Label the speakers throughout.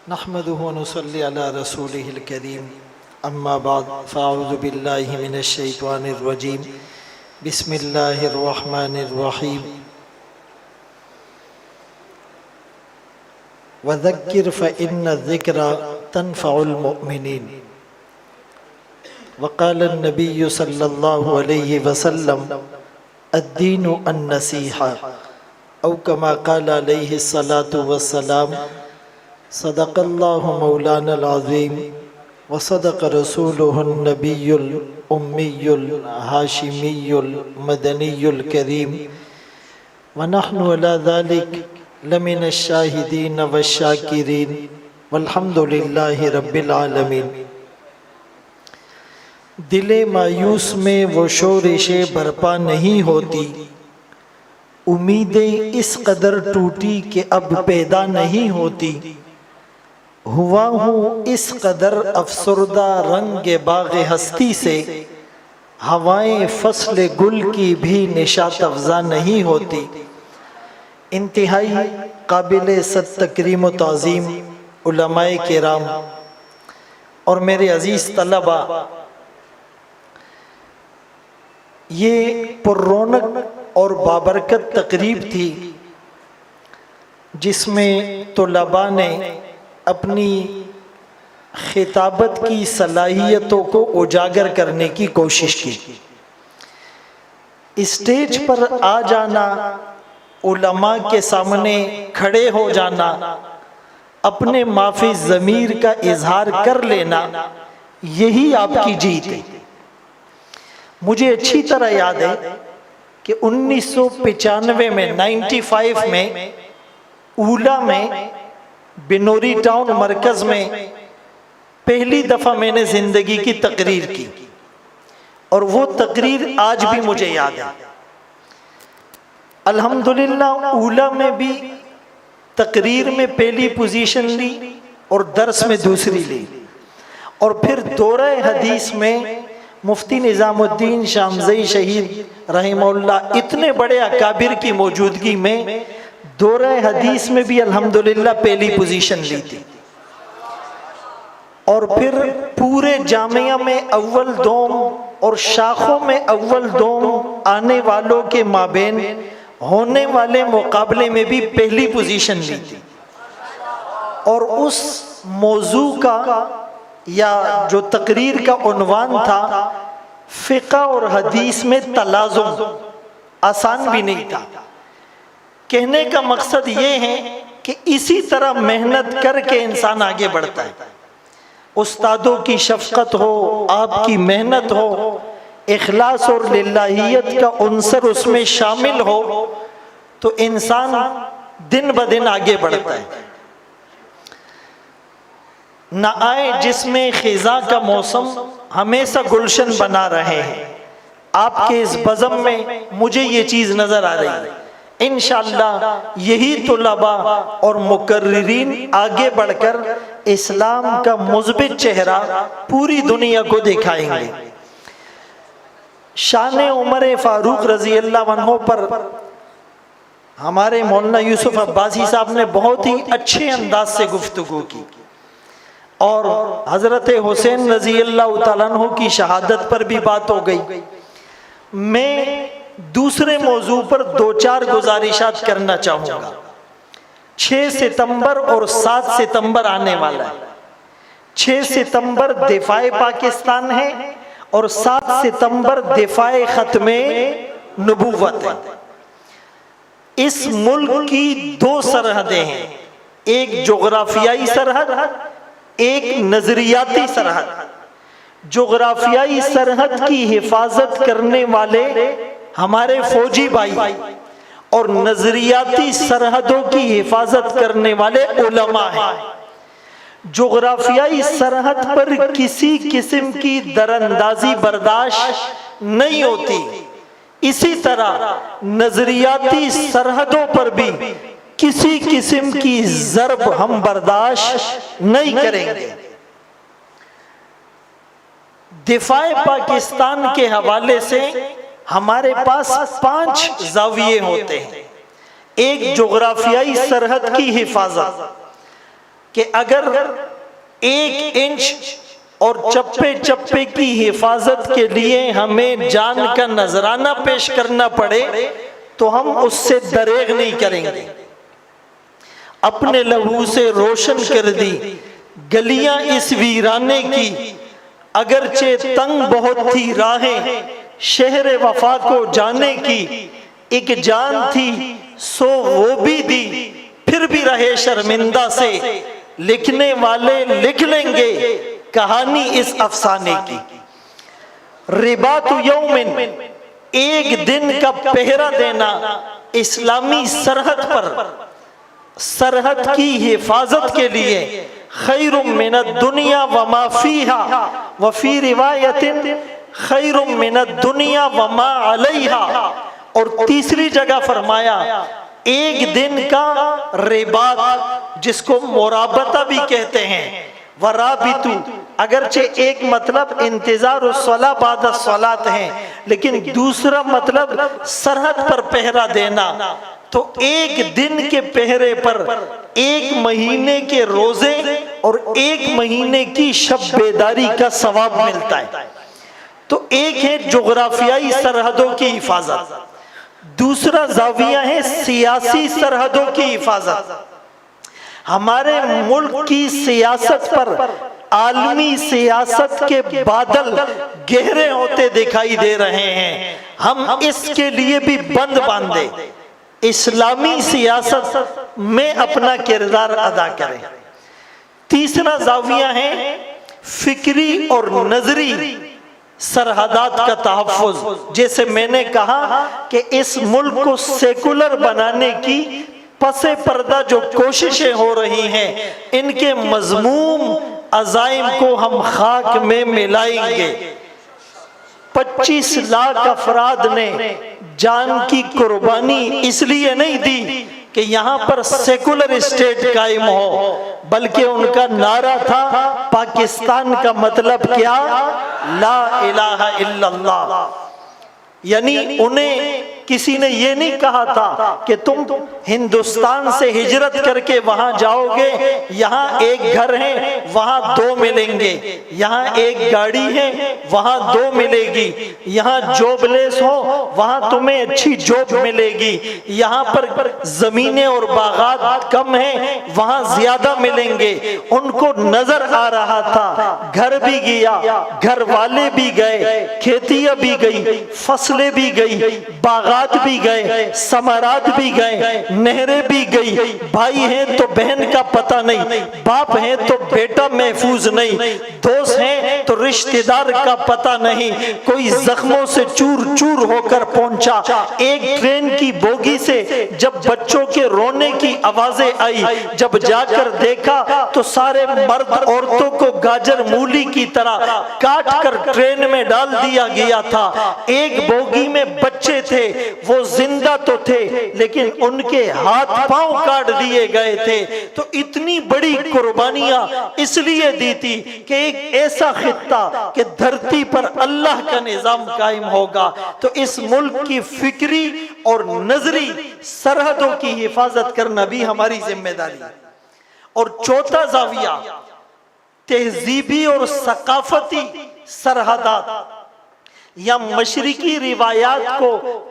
Speaker 1: نحمده ونصلي على رسوله الكريم اما بعد فاعوذ بالله من الشيطان الرجيم بسم الله الرحمن الرحيم وذكر فإن الذكرى تنفع المؤمنين وقال النبي صلى الله عليه وسلم الدين النصيحة أو كما قال عليه الصلاة والسلام صدق الله مولانا العظيم وصدق رسوله النبي الأمي الهاشمي المدني الكريم ونحن على ذلك لمن الشاهدين والشاكرين والحمد لله رب العالمين۔ دل مایوس میں وہ شورشیں برپا نہیں ہوتی، امیدیں اس قدر ٹوٹی کہ اب پیدا نہیں ہوتی، ہوا ہوں اس قدر افسردہ رنگ باغ ہستی سے، ہوائیں فصل گل کی بھی نشاط افزا نہیں ہوتی۔ انتہائی قابل صد تکریم و تعظیم علماء کرام اور میرے عزیز طلبہ، یہ پر رونق اور بابرکت تقریب تھی جس میں طلباء نے اپنی خطابت کی صلاحیتوں کو اجاگر کرنے کی کوشش کی۔ اسٹیج پر آ جانا، علماء کے سامنے کھڑے ہو جانا، اپنے معافی ضمیر کا اظہار کر لینا، یہی آپ کی جیت ہے۔ مجھے اچھی طرح یاد ہے کہ 1995 میں 95 میں اولا میں بنوری ٹاؤن مرکز میں پہلی دفعہ میں نے زندگی کی تقریر کی، اور وہ تقریر آج بھی مجھے یاد ہے۔ الحمدللہ اولا میں بھی تقریر میں پہلی پوزیشن لی اور درس میں دوسری لی، اور پھر دورہ حدیث میں مفتی نظام الدین شامزئی شہید رحمہ اللہ اتنے بڑے اکابر کی موجودگی میں دورہ حدیث میں بھی الحمدللہ پہلی پوزیشن لی تھی، اور پھر پورے جامعہ میں اول دوم اور شاخوں میں اول دوم آنے والوں کے مابین ہونے والے مقابلے میں بھی پہلی پوزیشن لی تھی۔ اور اس موضوع کا یا جو تقریر کا عنوان تھا فقہ اور حدیث میں تلازم، آسان بھی نہیں تھا۔ کہنے کا مقصد یہ ہے کہ اسی طرح محنت کر کے انسان آگے بڑھتا ہے، استادوں کی شفقت ہو، آپ کی محنت ہو، اخلاص اور للہیت کا عنصر اس میں شامل ہو تو انسان دن بدن آگے بڑھتا ہے۔ نہ آئے جس میں خزاں کا موسم ہمیشہ گلشن بنا رہے ہیں، آپ کے اس بزم میں مجھے یہ چیز نظر آ رہی ہے۔ انشاءاللہ یہی طلباء اور مقررین آگے بڑھ کر اسلام کا مثبت چہرہ پوری دنیا کو دکھائیں گے۔ شان عمر فاروق رضی اللہ عنہ پر ہمارے مولانا یوسف عباسی صاحب نے بہت ہی اچھے انداز سے گفتگو کی، اور حضرت حسین رضی اللہ تعالیٰ عنہ کی شہادت پر بھی بات ہو گئی۔ میں دوسرے موضوع پر دو چار گزارشات کرنا چاہوں گا۔ 6 ستمبر اور 7 ستمبر آنے والا ہے۔ 6 ستمبر دفاع پاکستان ہے اور 7 ستمبر دفاع ختم نبوت ہے۔ اس ملک کی 2 سرحدیں ہیں، ایک جغرافیائی سرحد، ایک نظریاتی سرحد۔ جغرافیائی سرحد کی حفاظت کرنے والے ہمارے فوجی بھائی، اور نظریاتی سرحدوں کی حفاظت کرنے والے علماء ہیں۔ جغرافیائی سرحد پر کسی قسم کی دراندازی برداشت نہیں ہوتی، اسی طرح نظریاتی سرحدوں پر بھی کسی قسم کی ضرب ہم برداشت نہیں کریں گے۔ دفاع پاکستان کے حوالے سے ہمارے پاس 5 زاویے ہوتے ہیں۔ ایک جغرافیائی سرحد کی حفاظت، کہ اگر 1 انچ اور چپے چپے کی حفاظت کے لیے ہمیں جان کا نذرانہ پیش کرنا پڑے تو ہم اس سے دریغ نہیں کریں گے۔ اپنے لہو سے روشن کر دی گلیاں اس ویرانے کی، اگرچہ تنگ بہت تھی راہیں شہر وفا کو جانے کی، ایک جان تھی سو وہ بھی دی پھر بھی رہے شرمندہ سے، لکھنے والے لکھ لیں گے کہانی اس افسانے کی۔ رباط یومن، ایک دن کا پہرا دینا اسلامی سرحد پر، سرحد کی حفاظت کے لیے، خیر من الدنیا وما فیہا، وفی روایت خیر من الدنیا وما علیہا، اور تیسری جگہ فرمایا ایک دن کا رباط جس کو مرابطہ بھی کہتے ہیں، ورابطو، اگرچہ ایک مطلب انتظار الصلاۃ بعد الصلاۃ ہے لیکن دوسرا مطلب سرحد پر پہرا دینا، تو ایک دن کے پہرے پر 1 مہینے کے روزے اور 1 مہینے کی شب بیداری کا ثواب ملتا ہے۔ تو ایک ہے جغرافیائی سرحدوں کی حفاظت، دوسرا زاویہ ہے سیاسی سرحدوں کی حفاظت۔ ہمارے ملک کی سیاست پر عالمی سیاست کے بادل گہرے ہوتے دکھائی دے رہے ہیں، ہم اس کے لیے بھی بند باندھے اسلامی سیاست میں اپنا کردار ادا کریں۔ تیسرا زاویہ ہے فکری اور نظری سرحدات کا تحفظ، جیسے میں نے کہا کہ اس ملک کو سیکولر بنانے کی پس پردہ جو کوششیں ہو رہی ہیں، ان کے مذموم عزائم کو ہم خاک میں ملائیں گے۔ 25 لاکھ افراد نے جان کی قربانی اس لیے نہیں دی کہ یہاں پر سیکولر اسٹیٹ قائم ہو، بلکہ ان کا نعرہ تھا پاکستان کا مطلب کیا؟ لا الہ الا اللہ۔ یعنی انہیں کسی نے یہ نہیں کہا تھا کہ تم ہندوستان سے ہجرت کر کے وہاں جاؤ گے، یہاں ایک گھر ہے وہاں 2 ملیں گے، یہاں ایک گاڑی ہے وہاں 2 ملے گی، یہاں جاب لیس ہو وہاں تمہیں اچھی جاب ملے گی، یہاں پر زمینیں اور باغات کم ہیں وہاں زیادہ ملیں گے۔ ان کو نظر آ رہا تھا گھر بھی گیا، گھر والے بھی گئے، کھیتیاں بھی گئی، فصلیں بھی گئی، باغات بھی گئے، ثمرات بھی گئے، نہریں بھی گئی، بھائی ہیں تو بہن کا پتہ نہیں، باپ ہیں تو بیٹا محفوظ نہیں، دوست ہیں تو رشتہ دار کا پتہ نہیں، کوئی زخموں سے چور چور ہو کر پہنچا۔ ایک ٹرین کی بوگی سے جب بچوں کے رونے کی آوازیں آئی، جب جا کر دیکھا تو سارے مرد عورتوں کو گاجر مولی کی طرح کاٹ کر ٹرین میں ڈال دیا گیا تھا۔ ایک بوگی میں بچے تھے، وہ زندہ تو تھے لیکن ان کے ہاتھ پاؤں کاٹ دیے گئے تھے۔ تو اتنی بڑی قربانیاں اس لیے دی تھی کہ ایک ایسا خطہ کہ دھرتی پر اللہ کا نظام قائم ہوگا۔ تو اس ملک کی فکری اور نظری سرحدوں کی حفاظت کرنا بھی ہماری ذمہ داری ہے۔ اور چوتھا زاویہ تہذیبی اور ثقافتی سرحدات یا مشرقی روایات کو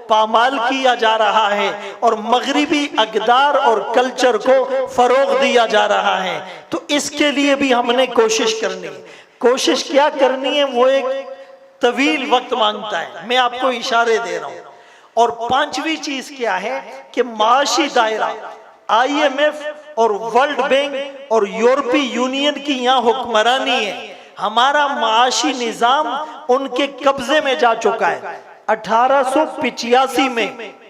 Speaker 1: پامال کیا جا رہا ہے اور مغربی اقدار اور کلچر کو فروغ دیا جا رہا ہے۔ تو اس کے لیے بھی ہم نے کوشش کرنی ہے۔ کوشش کیا کرنی ہے وہ ایک طویل وقت مانگتا ہے، میں آپ کو اشارے دے رہا ہوں۔ اور 5ویں چیز کیا ہے کہ معاشی دائرہ، IMF اور ورلڈ بینک اور یورپی یونین کی یہاں حکمرانی ہے، ہمارا معاشی نظام ان کے قبضے میں جا چکا ہے۔ 1885 میں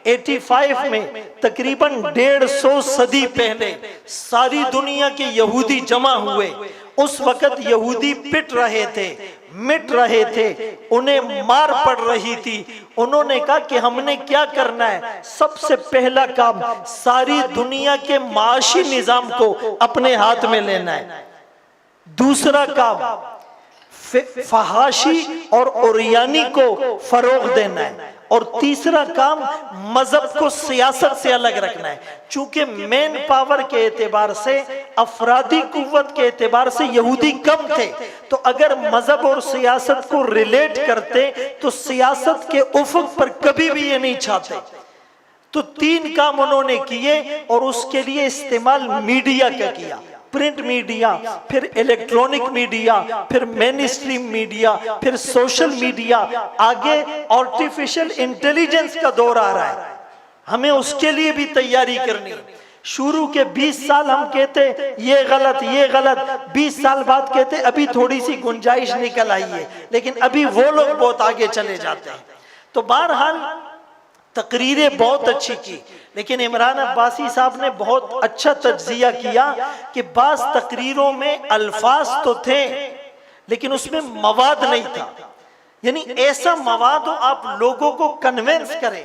Speaker 1: 85 میں تقریباً 150 صدی پہلے ساری دنیا کے یہودی جمع ہوئے۔ اس وقت یہودی پٹ رہے تھے، مٹ رہے تھے، انہیں مار پڑ رہی تھی۔ انہوں نے کہا کہ ہم نے کیا کرنا ہے؟ سب سے پہلا کام ساری دنیا کے معاشی نظام کو اپنے ہاتھ میں لینا ہے۔ دوسرا کام فحاشی اور اوریانی کو فروغ دینا ہے، اور تیسرا کام مذہب کو سیاست سے الگ رکھنا ہے۔ چونکہ مین پاور کے اعتبار سے، افرادی قوت کے اعتبار سے یہودی کم تھے، تو اگر مذہب اور سیاست کو ریلیٹ کرتے تو سیاست کے افق پر کبھی بھی یہ نہیں چھاتے۔ تو تین کام انہوں نے کیے، اور اس کے لیے استعمال میڈیا کا کیا، پرنٹ میڈیا، پھر الیکٹرونک میڈیا، پھر مین اسٹریم میڈیا، پھر سوشل میڈیا، آگے آرٹیفیشل انٹیلیجنس کا دور آ رہا ہے، ہمیں اس کے لیے بھی تیاری کرنی ہے۔ شروع کے 20 سال ہم کہتے یہ غلط یہ غلط، 20 سال بعد کہتے ابھی تھوڑی سی گنجائش نکل آئی ہے، لیکن ابھی وہ لوگ بہت آگے چلے جاتے ہیں۔ تو بہرحال تقریریں بہت اچھی کی، لیکن عمران عباسی صاحب نے بہت اچھا تجزیہ کیا کہ بعض تقریروں میں الفاظ تو تھے لیکن اس میں مواد نہیں تھا، یعنی ایسا مواد ہو آپ لوگوں کو کنونس کریں،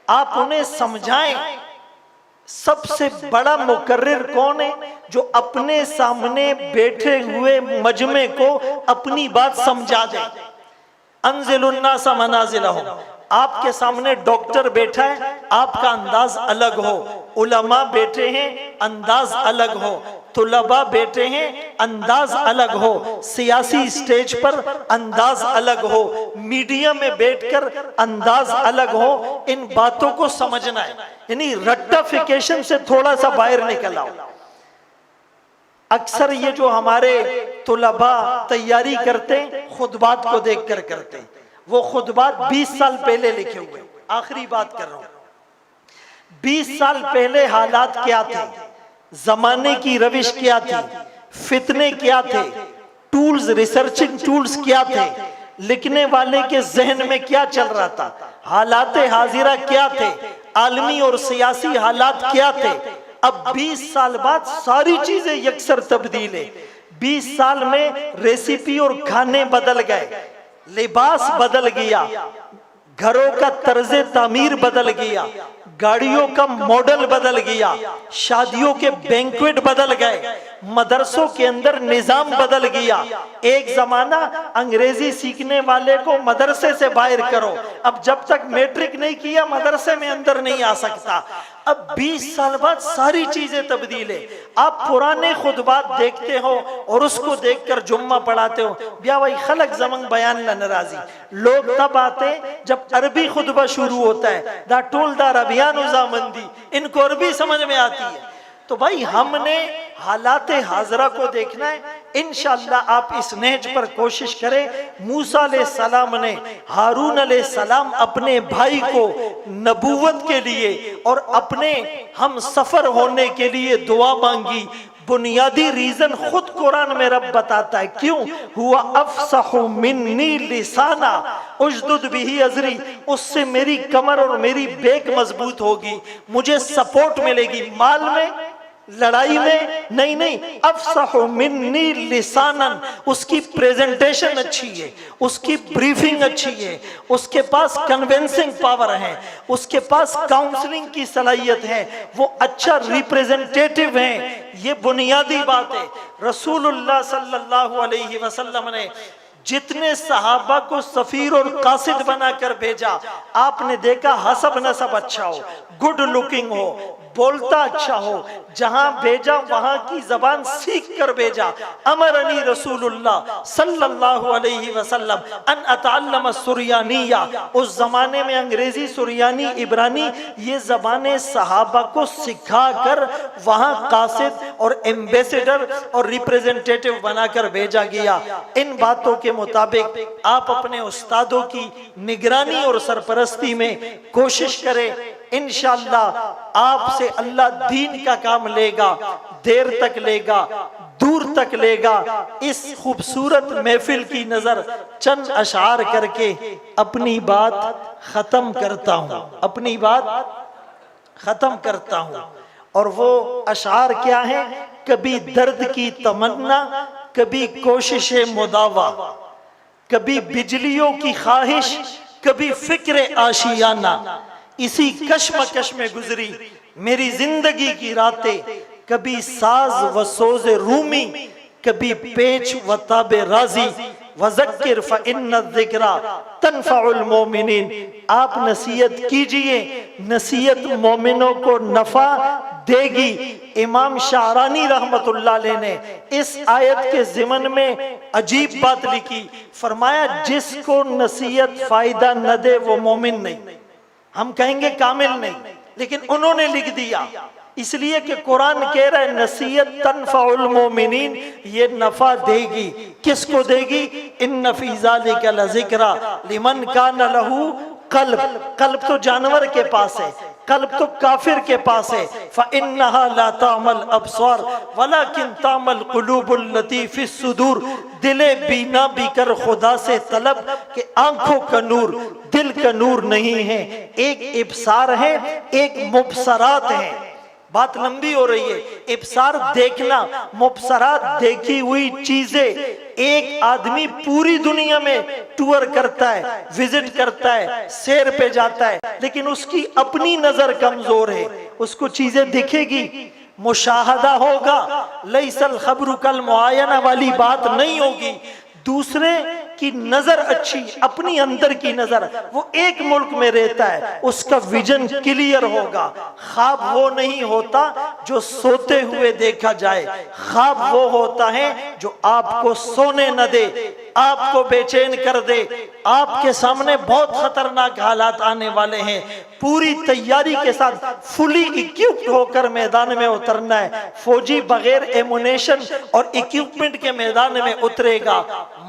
Speaker 1: آپ انہیں سمجھائیں۔ سب سے بڑا مقرر کون ہے؟ جو اپنے سامنے بیٹھے ہوئے مجمع کو اپنی بات سمجھا دے۔ انزل الناس منازلہم، آپ کے سامنے ڈاکٹر بیٹھا ہے، آپ کا انداز الگ ہو، علماء بیٹھے ہیں انداز الگ ہو، طلباء بیٹھے ہیں انداز الگ ہو، سیاسی اسٹیج پر انداز الگ ہو، میڈیا میں بیٹھ کر انداز الگ ہو۔ ان باتوں کو سمجھنا ہے، یعنی رٹیفیکیشن سے تھوڑا سا باہر نکل آؤ۔ اکثر یہ جو ہمارے طلباء تیاری کرتے ہیں خطبات کو دیکھ کر کرتے ہیں، وہ خطبات 20 سال پہلے لکھے ہوئے، آخری بات کر رہا ہوں، 20 سال پہلے حالات کیا تھے، زمانے کی روش کیا تھی، فتنے کیا تھے، ٹولز، ریسرچنگ ٹولز کیا تھے، لکھنے والے کے ذہن میں کیا چل رہا تھا، حالات حاضرہ کیا تھے، عالمی اور سیاسی حالات کیا تھے۔ اب 20 سال بعد ساری چیزیں یکسر تبدیل ہے۔ 20 سال میں ریسیپی اور کھانے بدل گئے، لباس بدل گیا، گھروں کا طرز تعمیر بدل گیا، گاڑیوں کا ماڈل بدل گیا، شادیوں کے بینکویٹ بدل گئے، مدرسوں کے اندر نظام بدل گیا۔ ایک زمانہ انگریزی سیکھنے والے کو مدرسے سے باہر کرو، اب جب تک میٹرک نہیں کیا مدرسے میں اندر نہیں آ سکتا۔ اب 20 سال بعد ساری چیزیں تبدیل ہے۔ آپ پرانے خطبات دیکھتے ہو اور اس کو دیکھ کر جمعہ پڑھاتے ہو، بیا وہی خلق زمان بیان ناراضی، لوگ تب آتے جب عربی خطبہ شروع ہوتا ہے، دا ٹول دا ربیان زامندی، ان کو عربی سمجھ میں آتی ہے۔ تو بھائی ہم نے حالات حاضرہ کو دیکھنا ہے۔ انشاءاللہ آپ اس نہج پر کوشش کریں۔ موسیٰ علیہ السلام نے ہارون علیہ السلام اپنے بھائی کو نبوت کے لیے اور اپنے ہم سفر ہونے کے لیے دعا مانگی۔ بنیادی ریزن خود قرآن میں رب بتاتا ہے، کیوں؟ ہوا افصح منی لسانا اجدد بھی ازری، اس سے میری کمر اور میری بیک مضبوط ہوگی، مجھے سپورٹ ملے گی، مال میں، لڑائی میں نہیں، افصح منی لسانا، اس کی پریزنٹیشن اچھی ہے، اس کی بریفنگ اچھی ہے، اس کے پاس کنونسنگ پاور ہے، اس کے پاس کاؤنسلنگ کی صلاحیت ہے، وہ اچھا ریپریزنٹیٹیو ہے۔ یہ بنیادی بات ہے۔ رسول اللہ صلی اللہ علیہ وسلم نے جتنے صحابہ کو سفیر اور قاصد بنا کر بھیجا، آپ نے دیکھا حسب نسب اچھا ہو، گڈ لکنگ ہو، بولتا اچھا ہو، جہاں بھیجا وہاں کی زبان سیکھ کر بھیجا۔ امرنی رسول اللہ صلی اللہ علیہ وسلم ان اتعلم السریانیہ، اس زمانے میں انگریزی، سریانی، عبرانی، یہ زبانیں صحابہ کو سکھا کر وہاں قاصد اور ایمبیسڈر اور ریپریزنٹیٹیو بنا کر بھیجا گیا۔ ان باتوں کے مطابق آپ اپنے استادوں کی نگرانی اور سرپرستی میں کوشش کریں، انشاءاللہ آپ سے اللہ دین کا کام لے گا، دیر تک لے گا، دور تک لے گا۔ اس خوبصورت محفل کی نظر چند اشعار کر کے اپنی بات ختم کرتا ہوں، اور وہ اشعار کیا ہیں؟ کبھی درد کی تمنا، کبھی کوشش مداوا، کبھی بجلیوں کی خواہش، کبھی فکر آشیانہ، اسی کشمکش میں گزری میری زندگی کی راتیں، کبھی ساز و سوز رومی، کبھی پیچ و تاب رازی، وذکر فإن الذکرى تنفع المؤمنین، آپ نصیحت کیجئے، نصیحت مومنوں کو نفع دے گی۔ امام شعرانی رحمت اللہ علیہ نے اس آیت کے ضمن میں عجیب بات لکھی، فرمایا جس کو نصیحت فائدہ نہ دے وہ مومن نہیں، ہم کہیں گے کامل نہیں، لیکن انہوں نے لکھ دیا، اس لیے کہ قرآن کہہ رہا ہے نصیحت تنفع المومنین، یہ نفع دے گی، کس کو دے گی؟ ان فی ذالک لذکریٰ لمن کان لہ قلب، قلب تو جانور کے پاس ہے، قلب تو کافر کے پاس ہے، فَإِنَّهَا لَا تَعْمَى الْأَبْصَارِ وَلَكِنْ تَعْمَى الْقُلُوبُ الَّتِي فِي الصُّدُورِ، دل بینا بھی کر خدا سے طلب کہ آنکھوں کا نور دل کا نور نہیں ہے، ایک ابصار ہے ایک مبصرات ہے۔ بات لمبی ہو رہی ہے، ابصار دیکھنا، مبصرات دیکھی ہوئی چیزیں۔ ایک آدمی پوری دنیا میں ٹور کرتا ہے، وزٹ کرتا ہے، سیر پہ جاتا ہے، لیکن اس کی اپنی نظر کمزور ہے، اس کو چیزیں دکھے گی، مشاہدہ ہوگا، لیس الخبر کالمعاینہ والی بات نہیں ہوگی۔ دوسرے کی نظر اچھی، اپنی اندر کی نظر، وہ ایک ملک میں رہتا ہے، اس کا ویژن کلیئر ہوگا۔ خواب وہ نہیں ہوتا جو سوتے ہوئے دیکھا جائے، خواب وہ ہوتا ہے جو آپ کو سونے نہ دے، آپ کو بے چین کر دے۔ آپ کے سامنے بہت خطرناک حالات آنے والے ہیں، پوری تیاری کے ساتھ فلی ایکوپڈ ہو کر میدان میں اترنا ہے۔ فوجی بغیر ایمونیشن اور ایکوپمنٹ کے میدان میں اترے گا،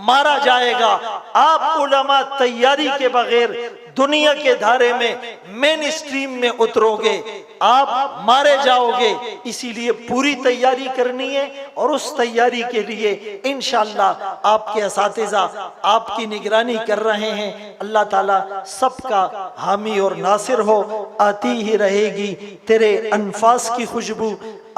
Speaker 1: مارا جائے گا۔ آپ علماء تیاری کے بغیر دنیا کے دھارے میں مین اسٹریم میں اترو گے، آپ مارے جاؤ گے۔ اسی لیے پوری تیاری کرنی ہے، اور اس تیاری کے لیے انشاءاللہ آپ کے اساتذہ آپ کی نگرانی کر رہے ہیں۔ اللہ تعالیٰ سب کا حامی اور ناصر ہو۔ آتی ہی رہے گی تیرے انفاس کی خوشبو،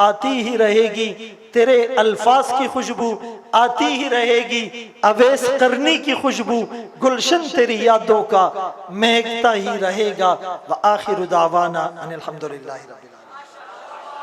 Speaker 1: آتی ہی رہے گی تیرے الفاظ کی خوشبو، آتی ہی رہے گی اویس قرنی کی خوشبو، گلشن تیری یادوں کا مہکتا ہی رہے گا۔ وآخر دعوانا ان الحمدللہ رب العالمین۔